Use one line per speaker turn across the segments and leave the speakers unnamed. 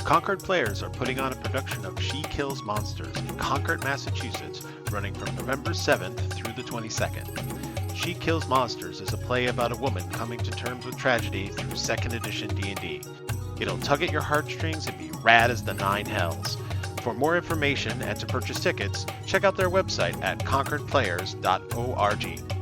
Concord Players are putting on a production of She Kills Monsters in Concord, Massachusetts, running from November 7th through the 22nd. She Kills Monsters is a play about a woman coming to terms with tragedy through 2nd edition D&D. It'll tug at your heartstrings and be rad as the nine hells. For more information and to purchase tickets, check out their website at concordplayers.org.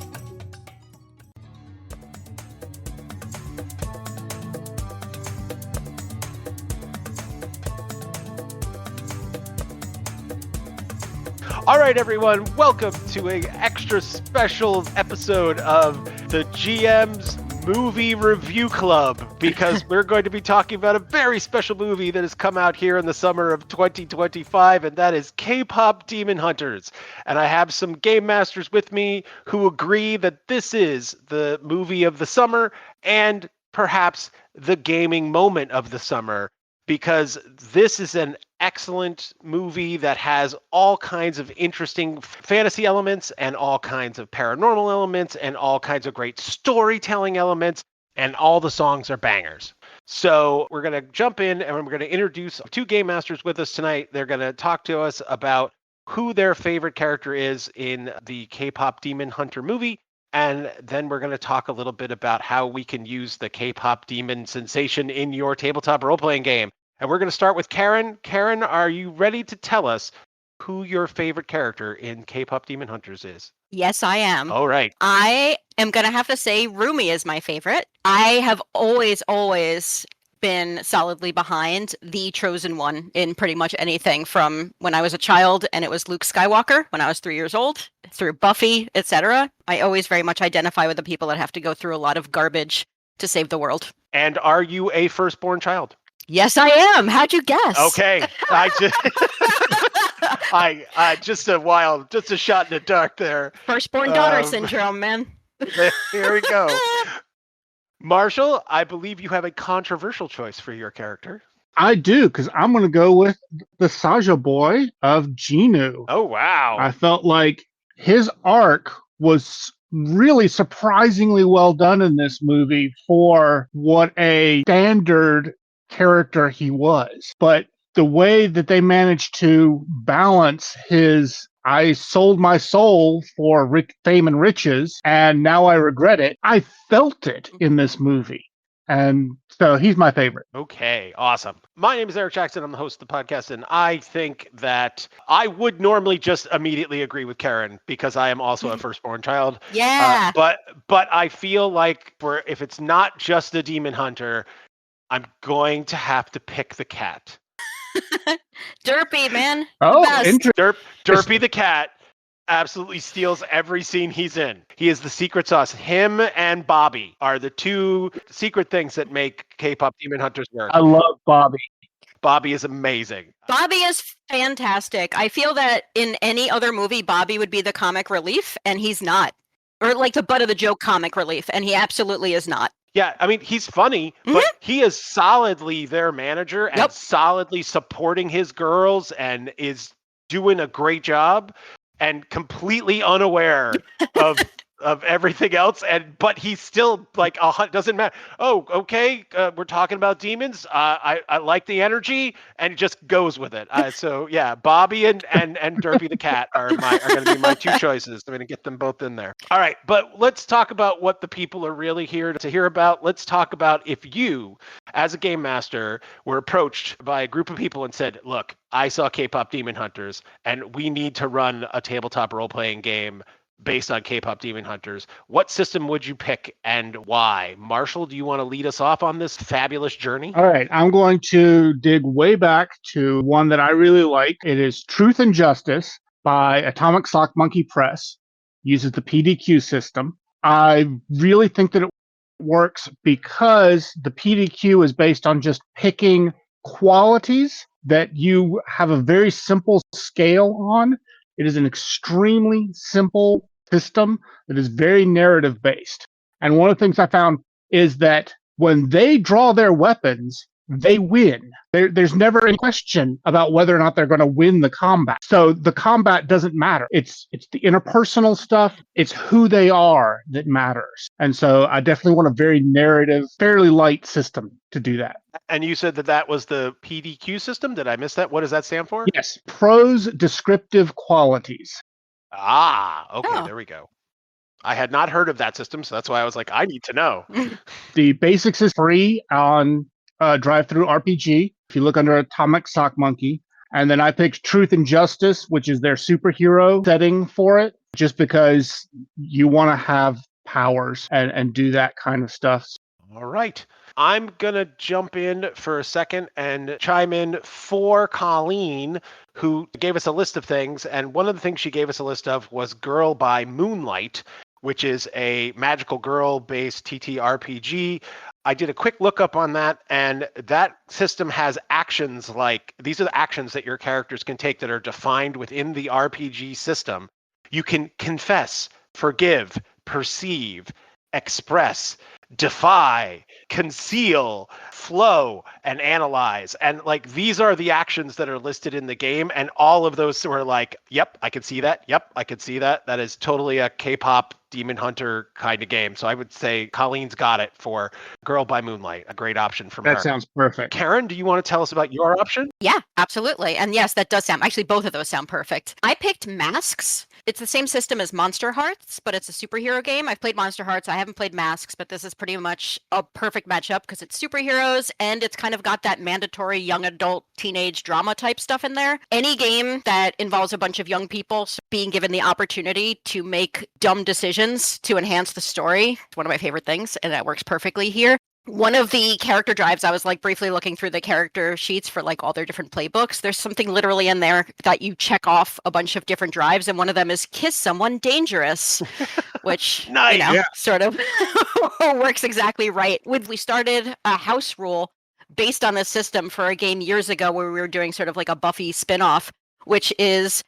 All right, everyone, welcome to an extra special episode of the GM's Movie Review Club, because we're going to be talking about a very special movie that has come out here in the summer of 2025, and that is K-pop Demon Hunters. And I have some game masters with me who agree that this is the movie of the summer and perhaps the gaming moment of the summer, because this is an excellent movie that has all kinds of interesting fantasy elements and all kinds of paranormal elements and all kinds of great storytelling elements, and all the songs are bangers. So we're going to jump in and we're going to introduce two game masters with us tonight. They're going to talk to us about who their favorite character is in the K-pop Demon Hunter movie. And then we're going to talk a little bit about how we can use the K-pop demon sensation in your tabletop role-playing game. And we're going to start with Karen. Karen, are you ready to tell us who your favorite character in K-pop Demon Hunters is?
Yes, I am.
All right.
I am going to have to say Rumi is my favorite. I have always been solidly behind the chosen one in pretty much anything from when I was a child, and it was Luke Skywalker when I was 3 years old, through Buffy, etc. I always very much identify with the people that have to go through a lot of garbage to save the world.
And are you a firstborn child?
Yes, I am. How'd you guess?
Okay. Just a shot in the dark there.
Firstborn daughter syndrome, man.
Here we go. Marshall, I believe you have a controversial choice for your character.
I do, because I'm going to go with the Saja boy of Genu.
Oh, wow.
I felt like his arc was really surprisingly well done in this movie for what a standard character he was. But the way that they managed to balance his I sold my soul for fame and riches, and now I regret it. I felt it in this movie. And so he's my favorite.
Okay, awesome. My name is Eric Jackson. I'm the host of the podcast, and I think that I would normally just immediately agree with Karen because I am also a firstborn child.
Yeah.
But I feel like if it's not just a demon hunter, I'm going to have to pick the cat.
Derpy, man.
Oh, interesting.
Derpy the cat absolutely steals every scene he's in. He is the secret sauce. Him and Bobby are the two secret things that make K-pop Demon Hunters work.
I love Bobby.
Bobby is amazing.
Bobby is fantastic. I feel that in any other movie, Bobby would be the comic relief, and he's not. Or like the butt of the joke comic relief, and he absolutely is not.
Yeah, I mean, he's funny, but he is solidly their manager and solidly supporting his girls and is doing a great job and completely unaware of everything else. But he's still like, doesn't matter. Oh, okay, we're talking about demons. I like the energy, and he just goes with it. So yeah, Bobby and Derpy the cat are going to be my two choices. I'm going to get them both in there. All right, but let's talk about what the people are really here to hear about. Let's talk about if you, as a game master, were approached by a group of people and said, look, I saw K-pop Demon Hunters, and we need to run a tabletop role-playing game based on K-pop Demon Hunters. What system would you pick and why? Marshall, do you want to lead us off on this fabulous journey?
All right, I'm going to dig way back to one that I really like. It is Truth and Justice by Atomic Sock Monkey Press. Uses the PDQ system. I really think that it works because the PDQ is based on just picking qualities that you have a very simple scale on. It is an extremely simple system that is very narrative based. And one of the things I found is that when they draw their weapons, they win. There's never any question about whether or not they're going to win the combat. So the combat doesn't matter. It's the interpersonal stuff. It's who they are that matters. And so I definitely want a very narrative, fairly light system to do that.
And you said that was the PDQ system? Did I miss that? What does that stand for?
Yes, prose descriptive qualities.
Okay,
Oh.
there we go. I had not heard of that system, so that's why I was like, I need to know.
The basics is free on Drive-Thru RPG. If you look under Atomic Sock Monkey, and then I picked Truth and Justice, which is their superhero setting for it, just because you want to have powers and do that kind of stuff.
All right. I'm going to jump in for a second and chime in for Colleen, who gave us a list of things. And one of the things she gave us a list of was Girl by Moonlight, which is a magical girl-based TTRPG. I did a quick lookup on that, and that system has actions like, these are the actions that your characters can take that are defined within the RPG system. You can confess, forgive, perceive, express, defy, conceal, flow, and analyze. And like, these are the actions that are listed in the game. And all of those were like, yep, I can see that. Yep, I can see that. That is totally a K-pop Demon Hunter kind of game. So I would say Colleen's got it for Girl by Moonlight. A great option from her.
That sounds perfect.
Karen, do you want to tell us about your option?
Yeah, absolutely. And yes, that does sound, actually, both of those sound perfect. I picked Masks. It's the same system as Monster Hearts, but it's a superhero game. I've played Monster Hearts. I haven't played Masks, but this is pretty much a perfect matchup because it's superheroes and it's kind of got that mandatory young adult teenage drama type stuff in there. Any game that involves a bunch of young people being given the opportunity to make dumb decisions to enhance the story, it's one of my favorite things, and that works perfectly here. One of the character drives, I was like briefly looking through the character sheets for like all their different playbooks. There's something literally in there that you check off a bunch of different drives, and one of them is kiss someone dangerous, which
Nice.
Sort of works exactly right. We started a house rule based on this system for a game years ago where we were doing sort of like a Buffy spinoff, which is,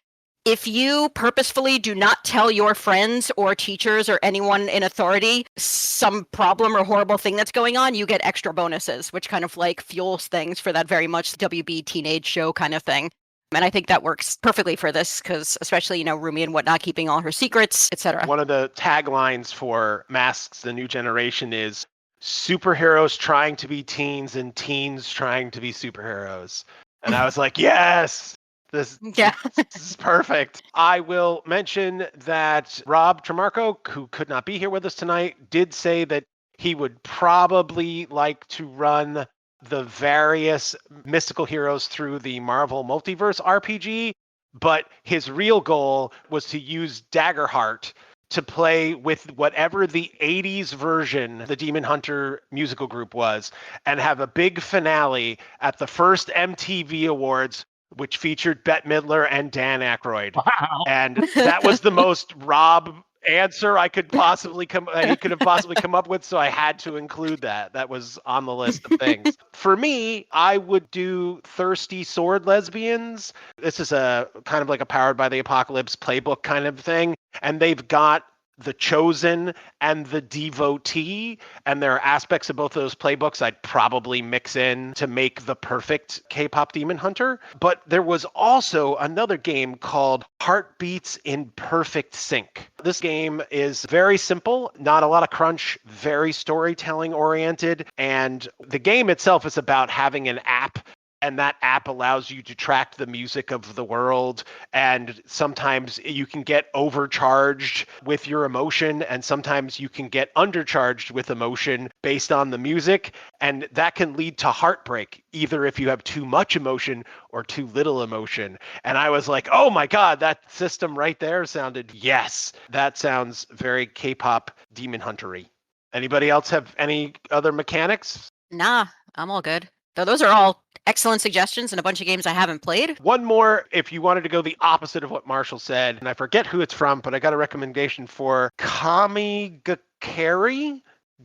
if you purposefully do not tell your friends or teachers or anyone in authority some problem or horrible thing that's going on, you get extra bonuses, which kind of like fuels things for that very much WB teenage show kind of thing. And I think that works perfectly for this because especially, Rumi and whatnot, keeping all her secrets, etc.
One of the taglines for Masks, the new generation is superheroes trying to be teens and teens trying to be superheroes. And I was like, yes! This is perfect. I will mention that Rob Tremarco, who could not be here with us tonight, did say that he would probably like to run the various mystical heroes through the Marvel Multiverse RPG, but his real goal was to use Daggerheart to play with whatever the 80s version the Demon Hunter musical group was, and have a big finale at the first MTV Awards, which featured Bette Midler and Dan Aykroyd.
Wow.
And that was the most Rob answer he could have possibly come up with, so I had to include that. That was on the list of things. For me, I would do Thirsty Sword Lesbians. This is a kind of like a Powered by the Apocalypse playbook kind of thing, and they've got the Chosen and the Devotee, and there are aspects of both of those playbooks I'd probably mix in to make the perfect K-pop Demon Hunter. But there was also another game called Heartbeats in Perfect Sync. This game is very simple, not a lot of crunch, very storytelling oriented, and the game itself is about having an app, and that app allows you to track the music of the world. And sometimes you can get overcharged with your emotion, and sometimes you can get undercharged with emotion based on the music. And that can lead to heartbreak, either if you have too much emotion or too little emotion. And I was like, oh my God, that system right there sounded, yes, that sounds very K-pop Demon Hunter-y. Anybody else have any other mechanics?
Nah, I'm all good. Though those are all excellent suggestions and a bunch of games I haven't played.
One more, if you wanted to go the opposite of what Marshall said, and I forget who it's from, but I got a recommendation for Kamigakari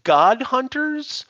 God Hunters.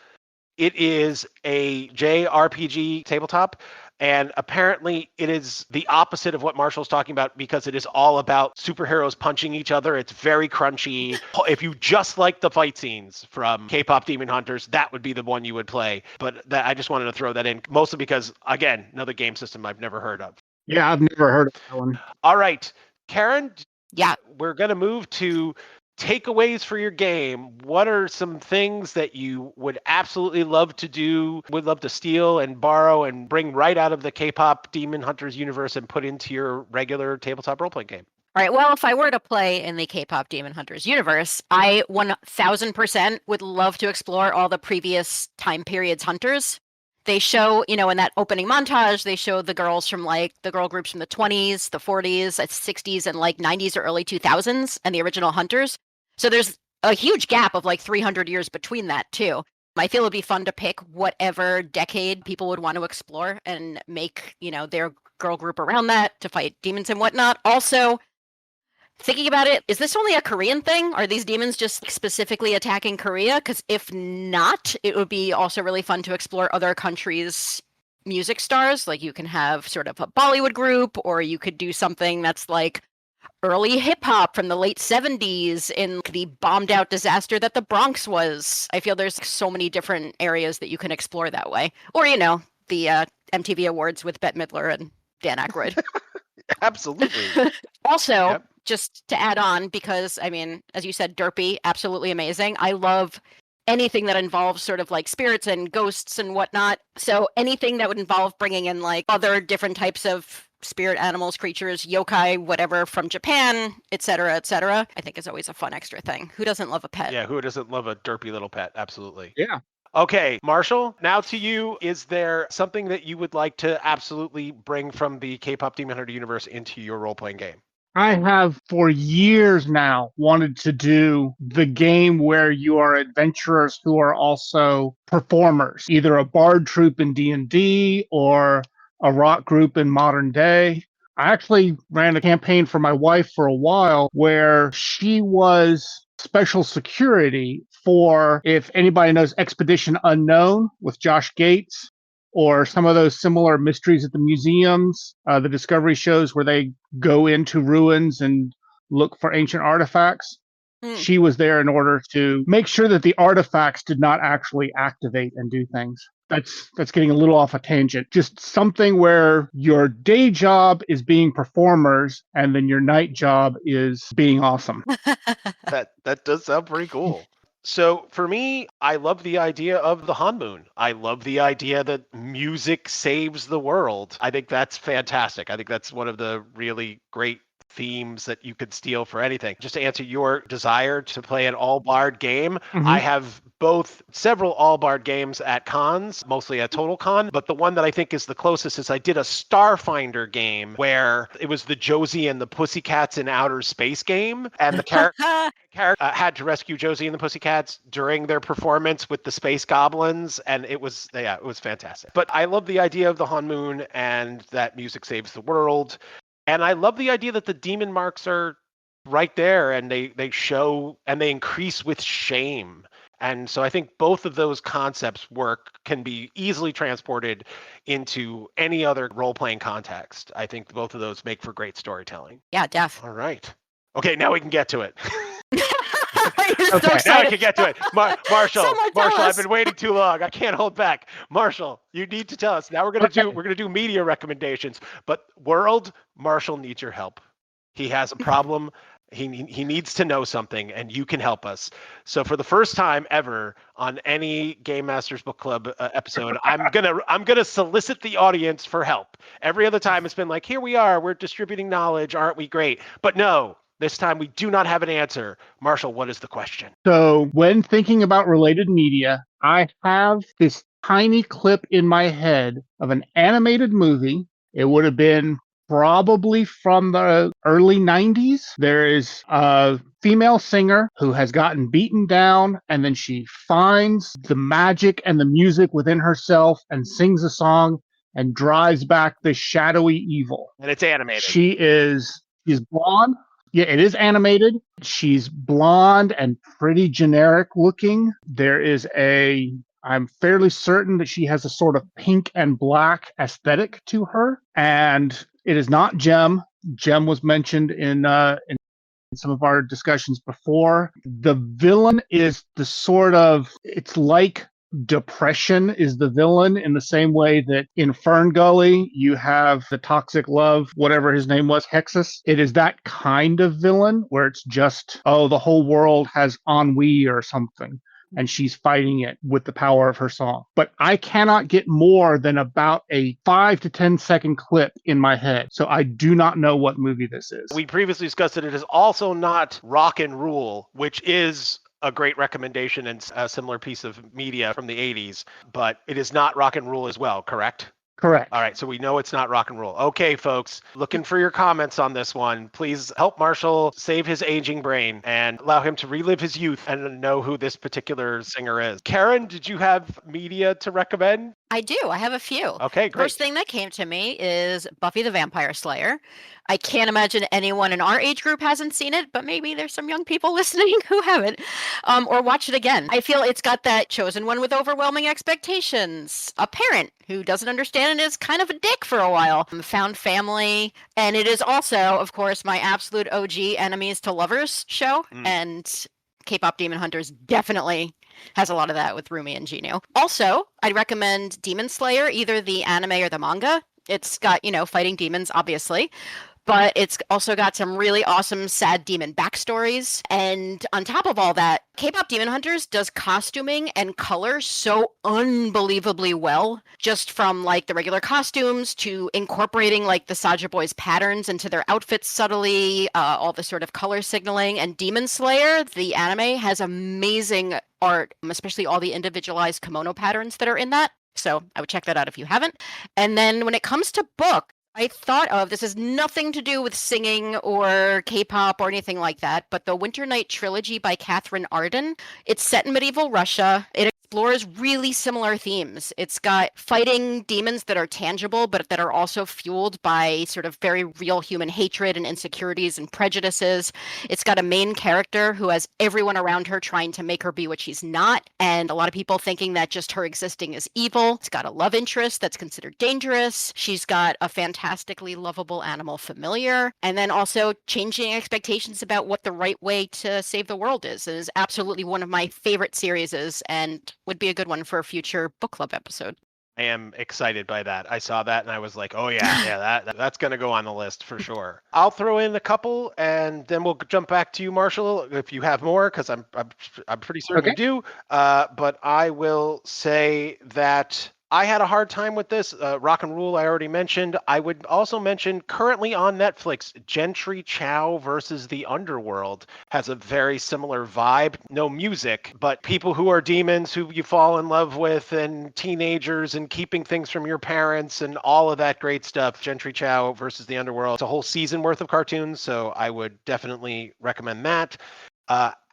It is a JRPG tabletop. And apparently, it is the opposite of what Marshall's talking about because it is all about superheroes punching each other. It's very crunchy. If you just like the fight scenes from K-pop Demon Hunters, that would be the one you would play. But I just wanted to throw that in, mostly because, again, another game system I've never heard of.
Yeah, I've never heard of that one.
All right, Karen,
Yeah.
we're going to move to takeaways for your game. What are some things that you would absolutely love to do, would love to steal and borrow and bring right out of the K-pop Demon Hunters universe and put into your regular tabletop role-playing game?
All right. Well, if I were to play in the K-pop Demon Hunters universe, I 1000% would love to explore all the previous time periods hunters. They show, in that opening montage, they show the girls from the girl groups from the 20s, the 40s, 60s, and 90s or early 2000s, and the original hunters. So there's a huge gap of 300 years between that too. I feel it'd be fun to pick whatever decade people would want to explore and make, their girl group around that to fight demons and whatnot. Also, thinking about it, is this only a Korean thing? Are these demons just specifically attacking Korea? Because if not, it would be also really fun to explore other countries' music stars. You can have sort of a Bollywood group, or you could do something that's early hip hop from the late 70s in the bombed out disaster that the Bronx was. I feel there's so many different areas that you can explore that way. Or, the MTV Awards with Bette Midler and Dan Aykroyd.
Absolutely.
Also,
Yep.
Just to add on, because as you said, derpy, absolutely amazing. I love anything that involves sort of spirits and ghosts and whatnot. So anything that would involve bringing in other different types of spirit animals, creatures, yokai, whatever from Japan, etc., I think is always a fun extra thing. Who doesn't love a pet?
Yeah, who doesn't love a derpy little pet? Absolutely.
Yeah.
Okay, Marshall, now to you. Is there something that you would like to absolutely bring from the K-pop Demon Hunter universe into your role-playing game?
I have for years now wanted to do the game where you are adventurers who are also performers, either a bard troupe in D&D or a rock group in modern day. I actually ran a campaign for my wife for a while where she was special security for, if anybody knows Expedition Unknown with Josh Gates, or some of those similar mysteries at the museums, the discovery shows where they go into ruins and look for ancient artifacts. She was there in order to make sure that the artifacts did not actually activate and do things. That's getting a little off a tangent. Just something where your day job is being performers and then your night job is being awesome.
That does sound pretty cool. So for me, I love the idea of the Hanmoon. I love the idea that music saves the world. I think that's fantastic. I think that's one of the really great themes that you could steal for anything. Just to answer your desire to play an all-bard game, I have several all-bard games at cons, mostly at Total Con, but the one that I think is the closest is I did a Starfinder game where it was the Josie and the Pussycats in outer space game, and the character had to rescue Josie and the Pussycats during their performance with the space goblins, and it was fantastic. But I love the idea of the Hanmoon and that music saves the world. And I love the idea that the demon marks are right there and they show and they increase with shame. And so I think both of those concepts can be easily transported into any other role-playing context. I think both of those make for great storytelling.
Yeah, def.
All right. Okay, now we can get to it.
You're so
Now I
excited.
can get to it. Marshall,
Someone tell
I've
us.
been waiting too long. I can't hold back. Marshall, you need to tell us. Now we're gonna do media recommendations. But world, Marshall needs your help. He has a problem. He needs to know something, and you can help us. So for the first time ever on any Game Masters Book Club episode, I'm gonna solicit the audience for help. Every other time it's been like, here we are, we're distributing knowledge, aren't we great? But no. This time we do not have an answer. Marshall, what is the question?
So when thinking about related media, I have this tiny clip in my head of an animated movie. It would have been probably from the early 90s. There is a female singer who has gotten beaten down, and then she finds the magic and the music within herself and sings a song and drives back the shadowy evil.
And it's animated.
She's blonde. Yeah, it is animated. She's blonde and pretty generic looking. There is a I'm fairly certain that she has a sort of pink and black aesthetic to her. And it is not Gem. Gem was mentioned in some of our discussions before. The villain is the sort of, it's like depression is the villain in the same way that in Fern Gully you have the toxic love, whatever his name was, Hexus. It is that kind of villain where it's just, oh, the whole world has ennui or something, and she's fighting it with the power of her song. But I cannot get more than about a 5 to 10 second clip in my head. So I do not know what movie this is.
We previously discussed that it is also not Rock and Rule, which is a great recommendation and a similar piece of media from the 80s, but it is not Rock and Rule as well, correct?
Correct.
All right, so we know it's not Rock and Roll. Okay, folks, looking for your comments on this one. Please help Marshall save his aging brain and allow him to relive his youth and know who this particular singer is. Karen, did you have media to recommend?
I do. I have a few.
Okay, great.
First thing that came to me is Buffy the Vampire Slayer. I can't imagine anyone in our age group hasn't seen it, but maybe there's some young people listening who haven't, or watch it again. I feel it's got that chosen one with overwhelming expectations, a parent who doesn't understand and is kind of a dick for a while, found family, and it is also, of course, my absolute OG enemies to lovers show, and K-pop Demon Hunters definitely has a lot of that with Rumi and Gino. Also, I'd recommend Demon Slayer, either the anime or the manga. It's got, fighting demons, obviously, but it's also got some really awesome sad demon backstories. And on top of all that, K-pop Demon Hunters does costuming and color so unbelievably well, just from like the regular costumes to incorporating like the Saja Boys patterns into their outfits subtly, all the sort of color signaling. And Demon Slayer, the anime, has amazing art, especially all the individualized kimono patterns that are in that. So I would check that out if you haven't. And then when it comes to book, I thought of, this has nothing to do with singing or K-pop or anything like that, but the Winter Night Trilogy by Catherine Arden. It's set in medieval Russia. It explores really similar themes. It's got fighting demons that are tangible, but that are also fueled by sort of very real human hatred and insecurities and prejudices. It's got a main character who has everyone around her trying to make her be what she's not, and a lot of people thinking that just her existing is evil. It's got a love interest that's considered dangerous. She's got a fantastically lovable animal familiar, and then also changing expectations about what the right way to save the world is. It is absolutely one of my favorite series, and would be a good one for a future book club episode.
I am excited by that. I saw that and I was like, oh yeah, that's going to go on the list for sure. I'll throw in a couple and then we'll jump back to you, Marshall, if you have more, because I'm pretty certain you do. But I will say that I had a hard time with this. Rock and Rule, I already mentioned. I would also mention currently on Netflix, Gentry Chow versus the Underworld has a very similar vibe. No music, but people who are demons who you fall in love with, and teenagers and keeping things from your parents and all of that great stuff. Gentry Chow versus the Underworld. It's a whole season worth of cartoons, so I would definitely recommend that.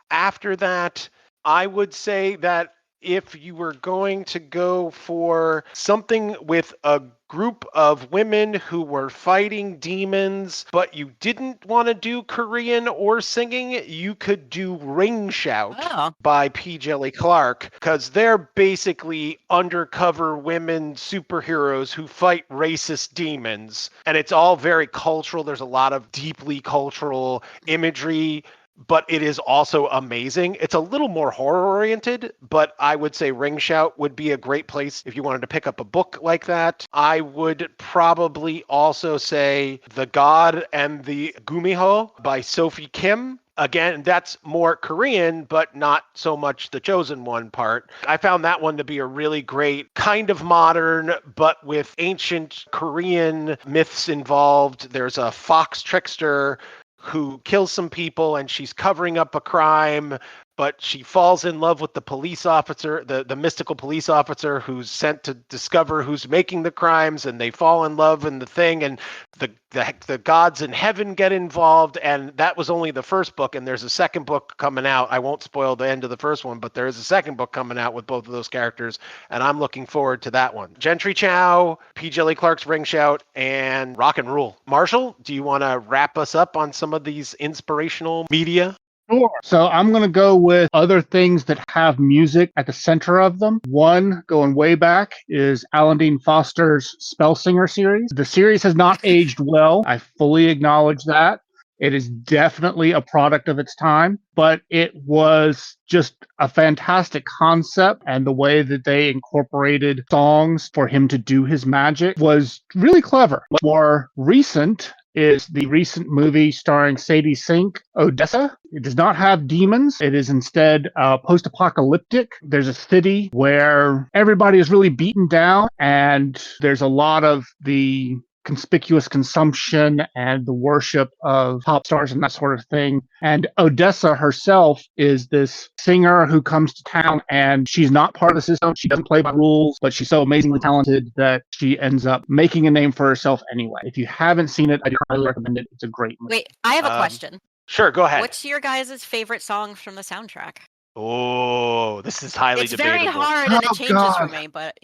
After that, I would say that if you were going to go for something with a group of women who were fighting demons, but you didn't want to do Korean or singing, you could do Ring Shout by P. Jelly Clark, because they're basically undercover women superheroes who fight racist demons. And it's all very cultural. There's a lot of deeply cultural imagery, but it is also amazing. It's a little more horror-oriented, but I would say Ring Shout would be a great place if you wanted to pick up a book like that. I would probably also say The God and the Gumiho by Sophie Kim. Again, that's more Korean, but not so much the chosen one part. I found that one to be a really great, kind of modern, but with ancient Korean myths involved. There's a fox trickster who kills some people and she's covering up a crime, but she falls in love with the police officer, the mystical police officer who's sent to discover who's making the crimes, and they fall in love in the thing, and the gods in heaven get involved. And that was only the first book, and there's a second book coming out. I won't spoil the end of the first one, but there is a second book coming out with both of those characters, and I'm looking forward to that one. Gentry Chow, P. Jelly Clark's Ring Shout, and Rock and Rule. Marshall, do you want to wrap us up on some of these inspirational media?
Sure. So I'm going to go with other things that have music at the center of them. One, going way back, is Alan Dean Foster's Spellsinger series. The series has not aged well. I fully acknowledge that. It is definitely a product of its time, but it was just a fantastic concept, and the way that they incorporated songs for him to do his magic was really clever. More recent is the recent movie starring Sadie Sink, Odessa. It does not have demons. It is instead post-apocalyptic. There's a city where everybody is really beaten down, and there's a lot of the conspicuous consumption and the worship of pop stars and that sort of thing. And Odessa herself is this singer who comes to town, and she's not part of the system. She doesn't play by rules, but she's so amazingly talented that she ends up making a name for herself anyway. If you haven't seen it, I highly recommend it. It's a great movie.
Wait, I have a question.
Sure, go ahead.
What's your guys' favorite song from the soundtrack?
Oh, this is highly
It's
debatable.
very hard and it changes for me, but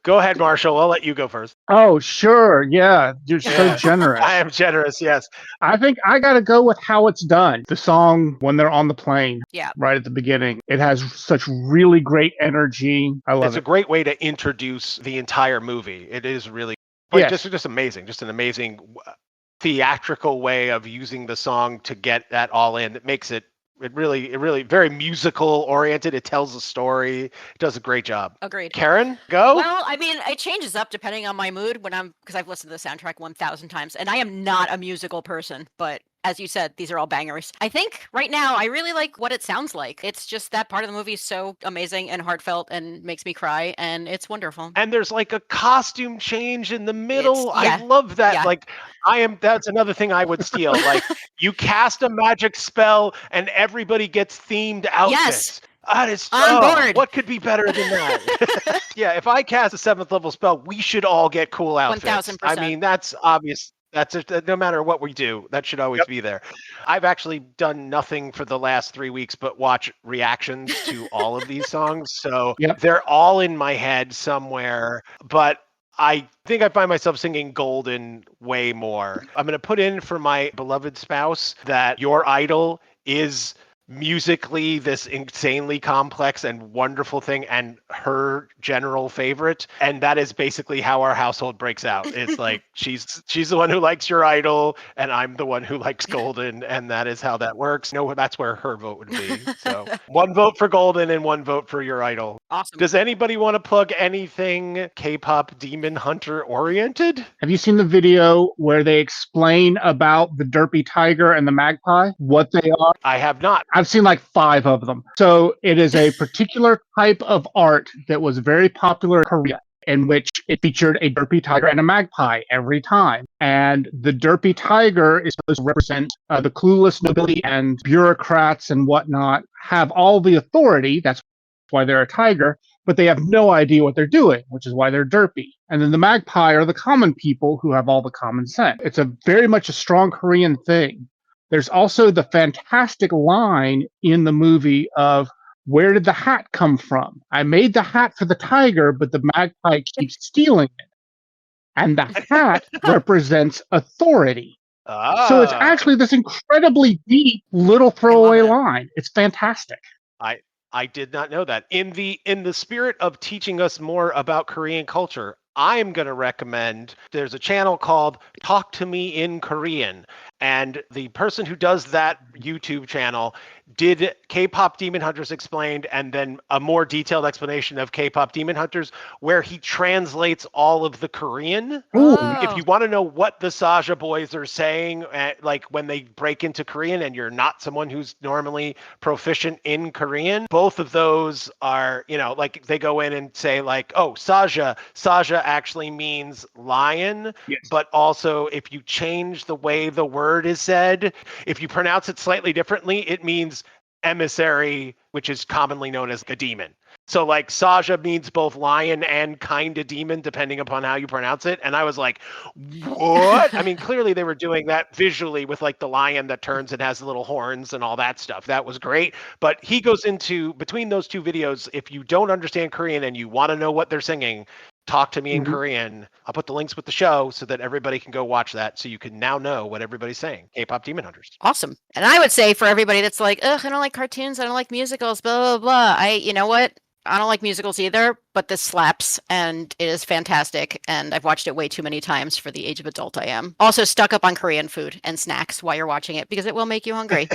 Go ahead, Marshall. I'll let you go first.
Oh, sure. Yeah. You're so generous.
I am generous, yes.
I think I got to go with How It's Done. The song when they're on the plane.
Yeah.
Right at the beginning. It has such really great energy. I love it.
It's a great way to introduce the entire movie. It is really just amazing. Just an amazing theatrical way of using the song to get that all in. It makes it really very musical oriented. It tells a story. It does a great job.
Agreed.
Karen, go.
Well, I mean, it changes up depending on my mood because I've listened to the soundtrack 1,000 times, and I am not a musical person, but as you said, these are all bangers. I think right now I really like what it sounds like. It's just that part of the movie is so amazing and heartfelt and makes me cry, and it's wonderful.
And there's like a costume change in the middle. I love that.
Yeah.
Like that's another thing I would steal. Like you cast a magic spell and everybody gets themed outfits.
Yes.
That is
on board.
What could be better than that? Yeah, if I cast a 7th level spell, we should all get cool outfits.
1000%.
I mean, that's obvious. That's no matter what we do, that should always be there. I've actually done nothing for the last 3 weeks but watch reactions to all of these songs. So they're all in my head somewhere. But I think I find myself singing Golden way more. I'm going to put in for my beloved spouse that your idol is musically this insanely complex and wonderful thing, and her general favorite, and that is basically how our household breaks out. It's like she's the one who likes your idol and I'm the one who likes Golden, and that is how that works. No, that's where her vote would be. So 1 vote for Golden and 1 vote for your idol.
Awesome.
Does anybody want to plug anything K-pop Demon Hunter oriented?
Have you seen the video where they explain about the derpy tiger and the magpie, what they are?
I have not.
I've seen like 5 of them. So it is a particular type of art that was very popular in Korea, in which it featured a derpy tiger and a magpie every time. And the derpy tiger is supposed to represent the clueless nobility, and bureaucrats and whatnot have all the authority. That's why they're a tiger, but they have no idea what they're doing, which is why they're derpy. And then the magpie are the common people who have all the common sense. It's very much a strong Korean thing. There's also the fantastic line in the movie of, where did the hat come from? I made the hat for the tiger, but the magpie keeps stealing it. And the hat represents authority. So it's actually this incredibly deep little throwaway line. It's fantastic.
I did not know that. In the spirit of teaching us more about Korean culture, I'm going to recommend, there's a channel called Talk to Me in Korean. And the person who does that YouTube channel did K-pop Demon Hunters Explained, and then a more detailed explanation of K-pop Demon Hunters, where he translates all of the Korean. If you want to know what the Saja boys are saying, like when they break into Korean and you're not someone who's normally proficient in Korean, both of those are, like they go in and say like, oh, Saja actually means lion, but also if you change the way the word is said, if you pronounce it slightly differently, it means emissary, which is commonly known as a demon. So like Saja means both lion and kind of demon, depending upon how you pronounce it. And I was like, what? I mean, clearly they were doing that visually with like the lion that turns and has little horns and all that stuff. That was great. But he goes into, between those 2 videos, if you don't understand Korean and you want to know what they're singing, talk to me in
Mhm.
Korean. I'll put the links with the show so that everybody can go watch that, so you can now know what everybody's saying. K-pop Demon Hunters.
Awesome. And I would say for everybody that's like, ugh, I don't like cartoons, I don't like musicals, blah, blah, blah. You know what? I don't like musicals either, but this slaps and it is fantastic. And I've watched it way too many times for the age of adult I am. Also, stuck up on Korean food and snacks while you're watching it because it will make you hungry.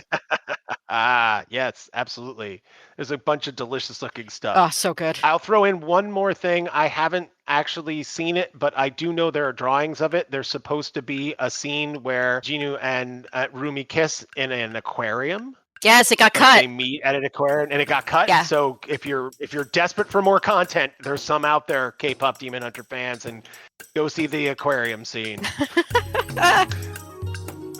Yes, absolutely. There's a bunch of delicious looking stuff.
Oh, so good.
I'll throw in one more thing. I haven't actually seen it, but I do know there are drawings of it. There's supposed to be a scene where Jinu and Rumi kiss in an aquarium.
Yes, it got
Like
cut.
they meet at an aquarium and it got cut.
Yeah.
So if you're desperate for more content, there's some out there, K-pop Demon Hunter fans, and go see the aquarium scene.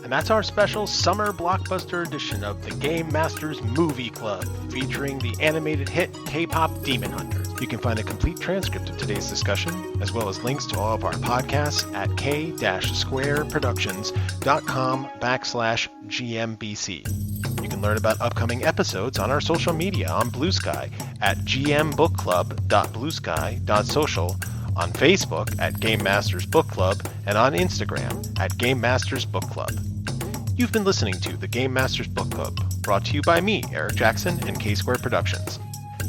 And that's our special summer blockbuster edition of the Game Masters Movie Club, featuring the animated hit K-pop Demon Hunters. You can find a complete transcript of today's discussion, as well as links to all of our podcasts at k-squareproductions.com/GMBC. You can learn about upcoming episodes on our social media on Blue Sky at gmbookclub.bluesky.social, on Facebook at Game Masters Book Club, and on Instagram at Game Masters Book Club. You've been listening to the Game Masters Book Club, brought to you by me, Eric Jackson, and K-Square Productions.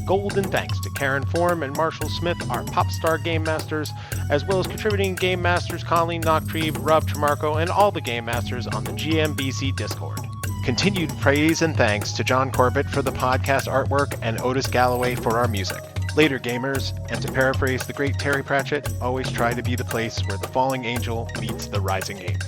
Golden thanks to Karen Form and Marshall Smith, our pop star Game Masters, as well as contributing Game Masters Colleen Knocktreve, Rob Tremarco, and all the Game Masters on the GMBC Discord. Continued praise and thanks to John Corbett for the podcast artwork and Otis Galloway for our music. Later, gamers, and to paraphrase the great Terry Pratchett, always try to be the place where the falling angel meets the rising ape.